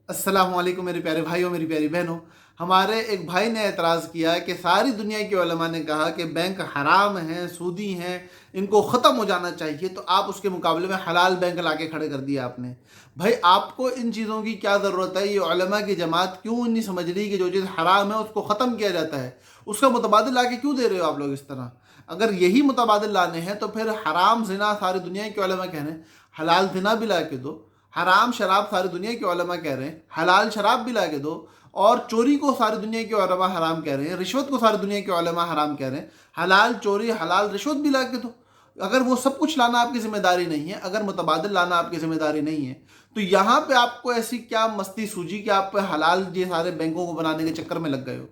अस्सलाम वालेकुम मेरे प्यारे भाइयों, मेरी प्यारी बहनों। हमारे एक भाई ने एतराज़ किया है कि सारी दुनिया के उलमा ने कहा कि बैंक हराम हैं, सूदी हैं, इनको ख़त्म हो जाना चाहिए, तो आप उसके मुकाबले में हलाल बैंक ला के खड़े कर दिया आपने। भाई, आपको इन चीज़ों की क्या ज़रूरत है? ये उलमा की जमात क्यों नहीं समझ रही कि जो चीज़ हराम है उसको ख़त्म किया जाता है? उसका मुतबादिल ला के क्यों दे रहे हो आप लोग इस तरह? अगर यही मुतबादिल लाने हैं तो फिर हराम ज़िना सारी दुनिया के उलमा कह रहे हैं, हलाल ज़िना भी ला के दो। हराम शराब सारी दुनिया के उलमा कह रहे हैं, हलाल शराब भी ला के दो। और चोरी को सारी दुनिया के उलमा हराम कह रहे हैं, रिश्वत को सारी दुनिया के उलमा हराम कह रहे हैं। हलाल चोरी, हलाल रिश्वत भी ला के दो। अगर वो सब कुछ लाना आपकी जिम्मेदारी नहीं है, अगर मुतबादिल लाना आपकी जिम्मेदारी नहीं है, तो यहाँ पे आपको ऐसी क्या मस्ती सूझी कि आप हलाल ये सारे बैंकों को बनाने के चक्कर में लग गए हो?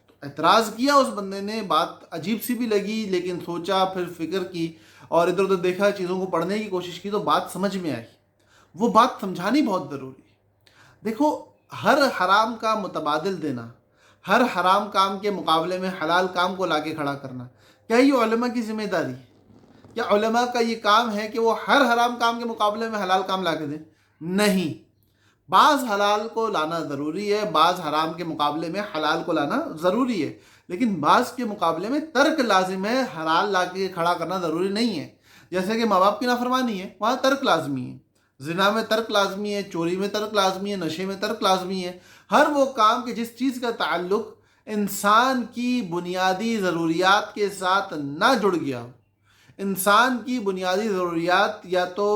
तो एतराज़ किया उस बंदे ने, बात अजीब सी भी लगी, लेकिन सोचा, फिर फिक्र की और इधर उधर देखा, चीज़ों को पढ़ने की कोशिश की, तो बात समझ में आई। वो बात समझानी बहुत ज़रूरी है। देखो, हर हराम का मुतबादिल देना, हर हराम काम के मुकाबले में हलाल काम को लाके खड़ा करना, क्या ये उलमा की जिम्मेदारी है? क्या उलमा का ये काम है कि वो हर हराम काम के मुकाबले में हलाल काम ला के दें? नहीं। बाज़ हलाल को लाना ज़रूरी है, बाज़ हराम के मुकाबले में हलाल को लाना ज़रूरी है, लेकिन बाज़ के मुकाबले में तर्क लाजिम है, हलाल ला के खड़ा करना ज़रूरी नहीं है। जैसे कि माँ बाप की नाफरमानी है, वहाँ तर्क लाजमी है। जिना में तर्क लाजमी है, चोरी में तर्क लाजमी है, नशे में तर्क लाजमी है। हर वो काम के जिस चीज़ का ताल्लुक इंसान की बुनियादी ज़रूरियात के साथ ना जुड़ गया हो, इंसान की बुनियादी ज़रूरियात या तो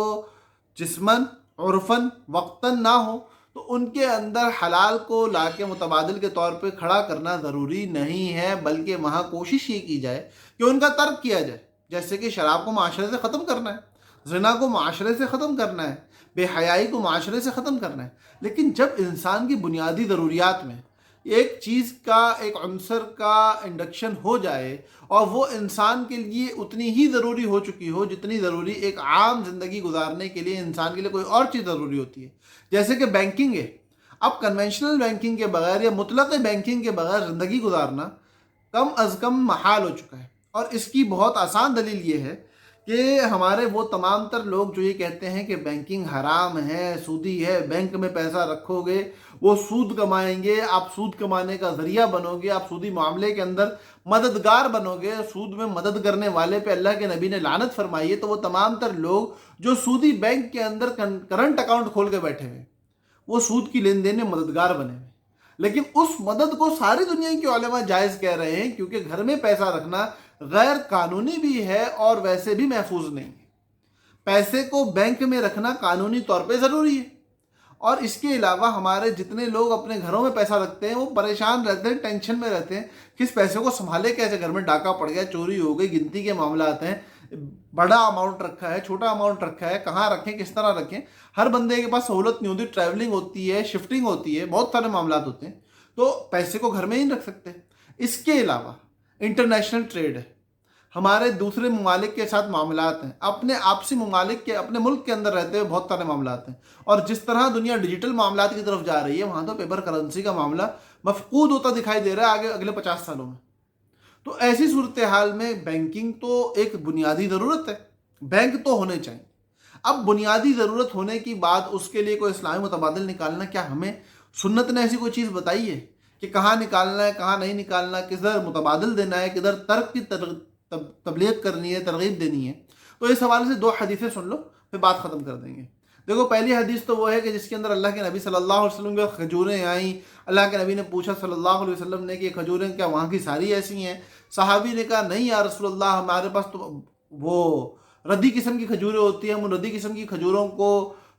जिस्मन, उर्फन, वक्तन ना हो, तो उनके अंदर हलाल को लाके मुतबादिल के तौर पे खड़ा करना ज़रूरी नहीं है, बल्कि वहाँ कोशिश ये की जाए कि उनका तर्क किया जाए। जैसे कि शराब को माशरे से ख़त्म करना है, ज़िना को माशरे से ख़त्म करना है, बेहयाई को माशरे से ख़त्म करना है। लेकिन जब इंसान की बुनियादी ज़रूरियात में एक चीज़ का, एक अंसर का इंडक्शन हो जाए और वो इंसान के लिए उतनी ही ज़रूरी हो चुकी हो जितनी ज़रूरी एक आम ज़िंदगी गुजारने के लिए इंसान के लिए कोई और चीज़ ज़रूरी होती है, जैसे कि बैंकिंग है। अब कन्वेंशनल बैंकिंग के बगैर या मुतलक़ बैंकिंग के बगैर ज़िंदगी गुजारना कम अज़ कम महाल हो चुका है। और इसकी बहुत आसान दलील ये है कि हमारे वो तमाम तर लोग जो ये कहते हैं कि बैंकिंग हराम है, सूदी है, बैंक में पैसा रखोगे वो सूद कमाएंगे, आप सूद कमाने का ज़रिया बनोगे, आप सूदी मामले के अंदर मददगार बनोगे, सूद में मदद करने वाले पे अल्लाह के नबी ने लानत फरमाई है। तो वो तमाम तर लोग जो सूदी बैंक के अंदर करंट अकाउंट खोल के बैठे हुए, वो सूद की लेन देन में मददगार बने हुए, लेकिन उस मदद को सारी दुनिया के उलमा जायज़ कह रहे हैं, क्योंकि घर में पैसा रखना गैर कानूनी भी है और वैसे भी महफूज नहीं है। पैसे को बैंक में रखना कानूनी तौर पे ज़रूरी है। और इसके अलावा हमारे जितने लोग अपने घरों में पैसा रखते हैं वो परेशान रहते हैं, टेंशन में रहते हैं, किस पैसे को संभाले कैसे, घर में डाका पड़ गया, चोरी हो गई, गिनती के मामला आते हैं, बड़ा अमाउंट रखा है, छोटा अमाउंट रखा है, कहाँ रखें, किस तरह रखें। हर बंदे के पास सहूलत नहीं होती, ट्रैवलिंग होती है, शिफ्टिंग होती है, बहुत सारे मामला होते हैं, तो पैसे को घर में ही रख सकते। इसके अलावा इंटरनेशनल ट्रेड है, हमारे दूसरे ममालिक के साथ मामलात हैं, अपने आपसी ममालिक के, अपने मुल्क के अंदर रहते हुए बहुत सारे मामलात हैं। और जिस तरह दुनिया डिजिटल मामलात की तरफ जा रही है, वहाँ तो पेपर करेंसी का मामला मफकूद होता दिखाई दे रहा है आगे अगले 50 सालों में। तो ऐसी सूरत हाल में बैंकिंग तो एक बुनियादी ज़रूरत है, बैंक तो होने चाहिए। अब बुनियादी ज़रूरत होने की बात, उसके लिए कोई इस्लामी मुतबादिल निकालना, क्या हमें सुन्नत ने ऐसी कोई चीज़ बताई है कि कहाँ निकालना है, कहाँ नहीं निकालना, किधर मुतबादिल देना है, किधर तर्क की तबलीग करनी है, तरगीब देनी है? तो इस हवाले से 2 हदीसें सुन लो, फिर बात ख़त्म कर देंगे। देखो, पहली हदीस तो वो है कि जिसके अंदर अल्लाह के नबी सल्लल्लाहु अलैहि वसल्लम की खजूरें आई। अल्लाह के नबी ने पूछा सल्लल्लाहु अलैहि वसल्लम ने कि खजूरें क्या वहाँ की सारी ऐसी हैं? सहाबी ने कहा नहीं या रसूलल्लाह, हमारे पास तो वो रद्दी किस्म की खजूरें होती हैं, हम उन रद्दी किस्म की खजूरों को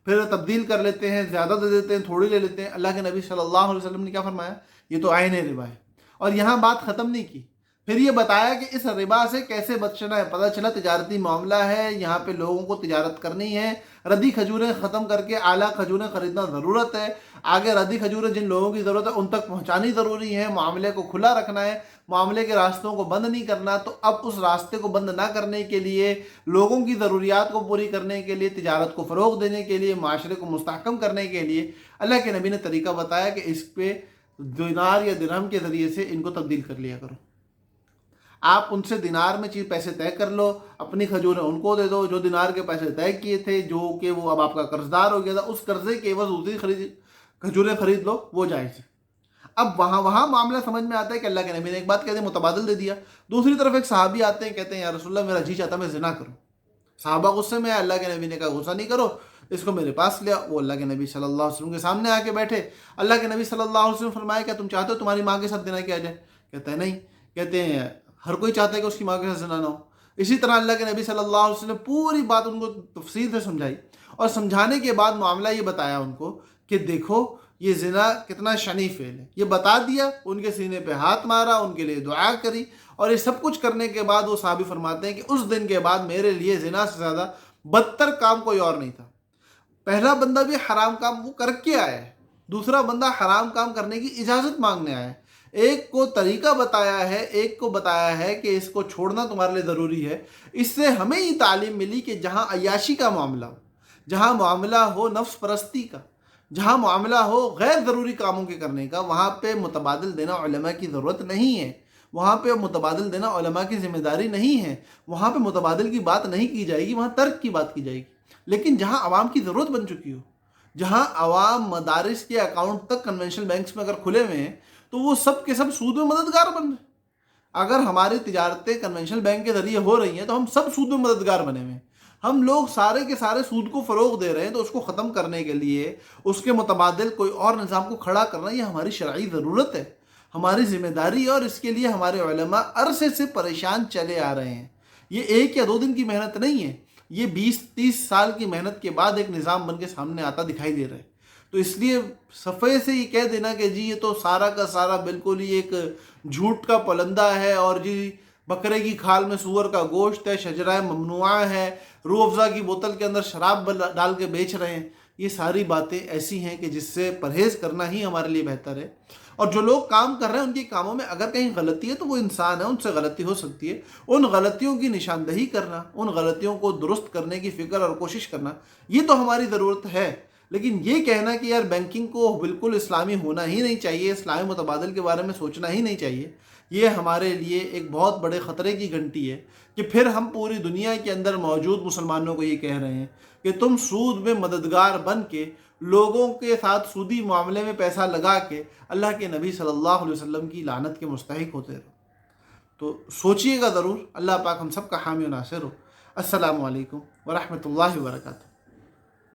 फिर तब्दील कर लेते हैं, ज़्यादा दे देते हैं, थोड़ी ले लेते हैं। अल्लाह के नबी सल्लल्लाहु अलैहि वसल्लम ने क्या फरमाया? ये तो आईन रिबा है। और यहाँ बात ख़त्म नहीं की, फिर ये बताया कि इस रिबा से कैसे बचना है। पता चला तिजारती मामला है, यहाँ पे लोगों को तिजारत करनी है, रद्दी खजूरें ख़त्म करके आला खजूरें ख़रीदना ज़रूरत है। आगे रद्दी खजूरें जिन लोगों की ज़रूरत है उन तक पहुँचानी ज़रूरी है, मामले को खुला रखना है, मामले के रास्तों को बंद नहीं करना। तो अब उस रास्ते को बंद ना करने के लिए, लोगों की ज़रूरियात को पूरी करने के लिए, तिजारत को फ़रोग़ देने के लिए, माशरे को मुस्तहकम करने के लिए अल्लाह के नबी ने तरीका बताया कि इस पे दिनार या दिरहम के ज़रिए से इनको तब्दील कर लिया करो। आप उनसे दिनार में चीज़ पैसे तय कर लो, अपनी खजूरें उनको दे दो जो दिनार के पैसे तय किए थे, जो कि वो अब आपका कर्जदार हो गया था, उस कर्जे के एवज दूसरी खजूरें खरीद लो, वो जायज़ है। अब वहाँ मामला समझ में आता है कि अल्लाह के नबी ने एक बात कह दी, मुतबादिल दे दिया। दूसरी तरफ एक सहाबी आते हैं, कहते हैं या रसूलल्लाह मेरा जी चाहता मैं ज़िना करूँ। सहाबा गुस्से में आए, अल्लाह के नबी ने कहा गुस्सा नहीं करो, इसको मेरे पास ले आओ। वो अल्लाह के नबी सल्लल्लाहु अलैहि वसल्लम के सामने आके बैठे। अल्लाह के नबी सल्लल्लाहु अलैहि वसल्लम फरमाया क्या तुम चाहते हो तुम्हारी माँ के साथ ज़िना किया जाए? कहते हैं नहीं। कहते हैं हर कोई चाहता है कि उसकी माँ के साथ ज़िना ना हो। इसी तरह अल्लाह के नबी सल्लल्लाहु अलैहि वसल्लम पूरी बात उनको तफसील से समझाई, और समझाने के बाद मामला ये बताया उनको कि देखो ये ज़िना कितना शनी फेल है। ये बता दिया, उनके सीने पे हाथ मारा, उनके लिए दुआ करी, और ये सब कुछ करने के बाद वो साहबी फरमाते हैं कि उस दिन के बाद मेरे लिए ज़िना से ज़्यादा बदतर काम कोई और नहीं था। पहला बंदा भी हराम काम वो करके आया है, दूसरा बंदा हराम काम करने की इजाज़त मांगने आया है। एक को तरीका बताया है, एक को बताया है कि इसको छोड़ना तुम्हारे लिए ज़रूरी है। इससे हमें ये तालीम मिली कि जहाँ अय्याशी का मामला हो, जहाँ मामला हो नफ्स परस्ती का, जहाँ मामला हो गैर ज़रूरी कामों के करने का, वहाँ पे मुतबादिल देना उलमा की ज़रूरत नहीं है। वहाँ पे मुतबादिल देना उलमा की ज़िम्मेदारी नहीं है। वहाँ पे मुतबादिल की बात नहीं की जाएगी, वहाँ तर्क की बात की जाएगी। लेकिन जहाँ आवाम की ज़रूरत बन चुकी हो, जहाँ आवाम मदारिस के अकाउंट तक कन्वेंशनल बैंक्स में अगर खुले हुए हैं, तो वो सब के सब सूद में मददगार बन रहे हैं। अगर हमारी तिजारतें कन्वेंशनल बैंक के ज़रिए हो रही हैं तो हम सब सूद में मददगार बने हुए हैं। हम लोग सारे के सारे सूद को फ़रोग़ दे रहे हैं, तो उसको ख़त्म करने के लिए उसके मुतबादिल कोई और निज़ाम को खड़ा करना ये हमारी शरई ज़रूरत है, हमारी ज़िम्मेदारी है, और इसके लिए हमारे उलमा अरसे से परेशान चले आ रहे हैं। ये 1 या 2 दिन की मेहनत नहीं है, ये 20-30 साल की मेहनत के बाद एक निज़ाम बन के सामने आता दिखाई दे रहा है। तो इसलिए सफ़े से ये कह देना कि जी ये तो सारा का सारा बिल्कुल ही एक झूठ का पलंदा है, और जी बकरे की खाल में सूअर का गोश्त है, शजरा ममनुआ है, रूह अफ़ज़ा की बोतल के अंदर शराब डाल के बेच रहे हैं, ये सारी बातें ऐसी हैं कि जिससे परहेज़ करना ही हमारे लिए बेहतर है। और जो लोग काम कर रहे हैं उनके कामों में अगर कहीं गलती है तो वो इंसान है, उनसे गलती हो सकती है। उन गलतियों की निशानदही करना, उन गलतियों को दुरुस्त करने की फ़िक्र और कोशिश करना, ये तो हमारी ज़रूरत है। लेकिन ये कहना कि यार बैंकिंग को बिल्कुल इस्लामी होना ही नहीं चाहिए, इस्लामी मुतबादिल के बारे में सोचना ही नहीं चाहिए, ये हमारे लिए एक बहुत बड़े ख़तरे की घंटी है कि फिर हम पूरी दुनिया के अंदर मौजूद मुसलमानों को ये कह रहे हैं कि तुम सूद में मददगार बन के लोगों के साथ सूदी मामले में पैसा लगा के अल्लाह के नबी सल्लल्लाहु अलैहि वसल्लम की लानत के मुस्तहिक होते रहो। तो सोचिएगा ज़रूर। अल्लाह पाक हम सब का हामी और नासिर हो। अस्सलामु अलैकुम व रहमतुल्लाहि व बरकातहू।